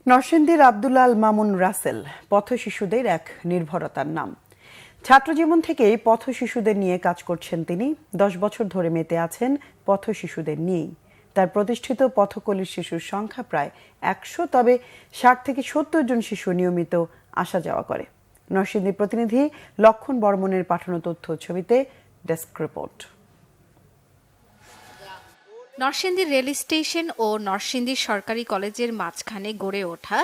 নরসিংদীর আব্দুল আল মামুন রাসেল পথ শিশুদের এক নির্ভরতার নাম। ছাত্রজীবন থেকেই পথ শিশুদের নিয়ে কাজ করছেন তিনি। 10 বছর ধরে মেতে আছেন পথ শিশুদের নিয়েই। তার প্রতিষ্ঠিত পথকলির শিশুর সংখ্যা প্রায় 100, তবে 60 থেকে 70 জন শিশু নিয়মিত আসা যাওয়া করে। নরসিংদী প্রতিনিধি লক্ষণ বর্মনের পাঠানো তথ্য ছবিতে desk report. Narsingdi rail station ও নরসিংদী সরকারি কলেজের মাঝখানে গড়ে ওঠা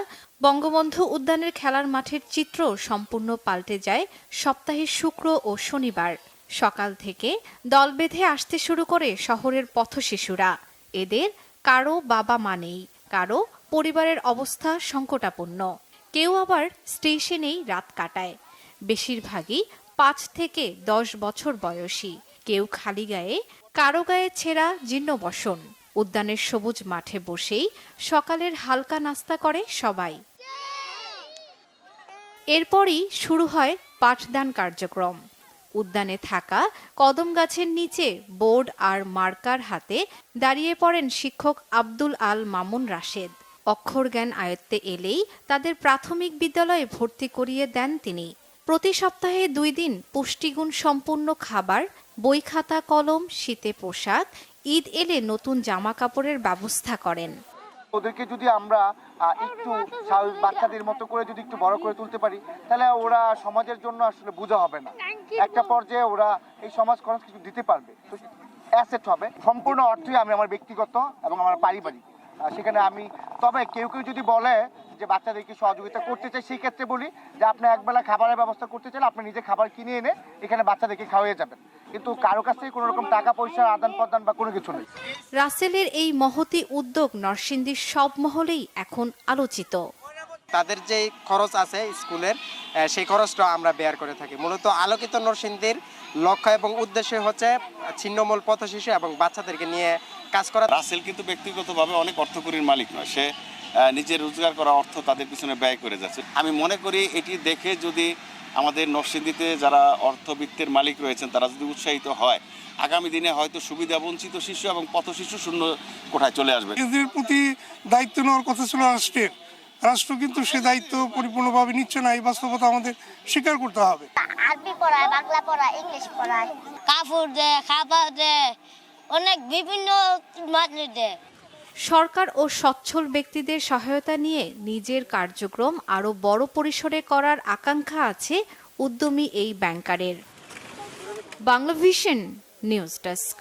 বঙ্গবন্ধু উদ্যানের খেলার মাঠের চিত্র সম্পূর্ণ পাল্টে যায় সপ্তাহের শুক্র ও শনিবার। সকাল থেকে দল বেঁধে আসতে শুরু করে শহরের পথশিশুরা। এদের কারো বাবা মা নেই, কারো পরিবারের অবস্থা সংকটাপন্ন, কেউ আবার স্টেশনেই রাত কাটায়। বেশিরভাগই 5 থেকে 10 বছর বয়সী, কেউ খালি গায়ে, কারো গায়ে ছেঁড়া জীর্ণবসন। উদ্যানের সবুজ মাঠে বসেই সকালের হালকা নাস্তা করে সবাই। এরপরই শুরু হয় পাঠদান কার্যক্রম। উদ্যানে থাকা কদম গাছের নিচে বোর্ড আর মার্কার হাতে দাঁড়িয়ে পড়েন শিক্ষক আব্দুল আল মামুন রাশেদ। অক্ষর জ্ঞান আয়ত্তে এলেই তাদের প্রাথমিক বিদ্যালয়ে ভর্তি করিয়ে দেন তিনি। প্রতি সপ্তাহে 2 দিন পুষ্টিগুণ সম্পূর্ণ খাবার, বই খাতা কলম, শীতে পোশাক, ঈদ এলে নতুন জামা কাপড়ের ব্যবস্থা করেন। ওদেরকে যদি আমরা একটু বাচ্চাদের মতো করে যদি একটু বড় করে তুলতে পারি, তাহলে ওরা সমাজের জন্য আসলে বোঝা হবে না। একটা পর্যায়ে ওরা এই সমাজ খরচ কিছু দিতে পারবে, তো অ্যাসেট হবে। সম্পূর্ণ অর্থই আমি আমার ব্যক্তিগত এবং আমার পারিবারিক সেখানে আমি। তবে কেউ কেউ যদি বলে যে বাচ্চাদেরকে সহযোগিতা করতে চাই, সেই ক্ষেত্রে বলি যে আপনি একবেলা খাবারের ব্যবস্থা করতে চাইলে আপনি নিজে খাবার কিনে এনে এখানে বাচ্চাদেরকে খাওয়াইয়ে যাবেন, কিন্তু কারো কাছ থেকে কোনো রকম টাকা পয়সার আদান প্রদান বা কোনো কিছু নেই। রাসেলের এই মহতী উদ্যোগ নরসিংদীর সব মহলেই এখন আলোচিত। তাদের যে খরচ আছে স্কুলের, সেই খরচটা আমরা বেয়ার করে থাকি। মূলত আলোকিত নরসিংদীর লক্ষ্য এবং উদ্দেশ্য হচ্ছে ছিন্নমূল পথ শিশু এবং বাচ্চাদেরকে নিয়ে কাজ করা। রাসেল কিন্তু ব্যক্তিগতভাবে অনেক অর্থকরীর মালিক নয়, সে নিজের রোজগার করা অর্থ তাদের পিছনে ব্যয় করে যাচ্ছে। আমি মনে করি এটি দেখে যদি আমাদের নরসিংদীতে যারা অর্থবিত্তের মালিক রয়েছেন তারা যদি উৎসাহিত হয়, আগামী দিনে হয়তো সুবিধা বঞ্চিত শিশু এবং পথ শিশু শূন্য কোঠায় চলে আসবে। এদের প্রতি দায়িত্ব নেওয়ার কথা ছিল রাষ্ট্রের। রাষ্ট্র কিন্তু সে দায়িত্ব পরিপূর্ণভাবে নিচ্ছে না। এই বাস্তবতা আমাদের স্বীকার করতে হবে। আরবি পড়ায়, বাংলা পড়ায়, ইংলিশ পড়ায়, কাপড় দেয়, খাবার দেয়, অনেক বিভিন্ন মাধ্যম দেয়। সরকার ও সচ্ছল ব্যক্তিদের সহায়তা নিয়ে নিজের কার্যক্রম আরও বড় পরিসরে করার আকাঙ্ক্ষা আছে উদ্যমী এই ব্যাংকারের। Banglavision news desk.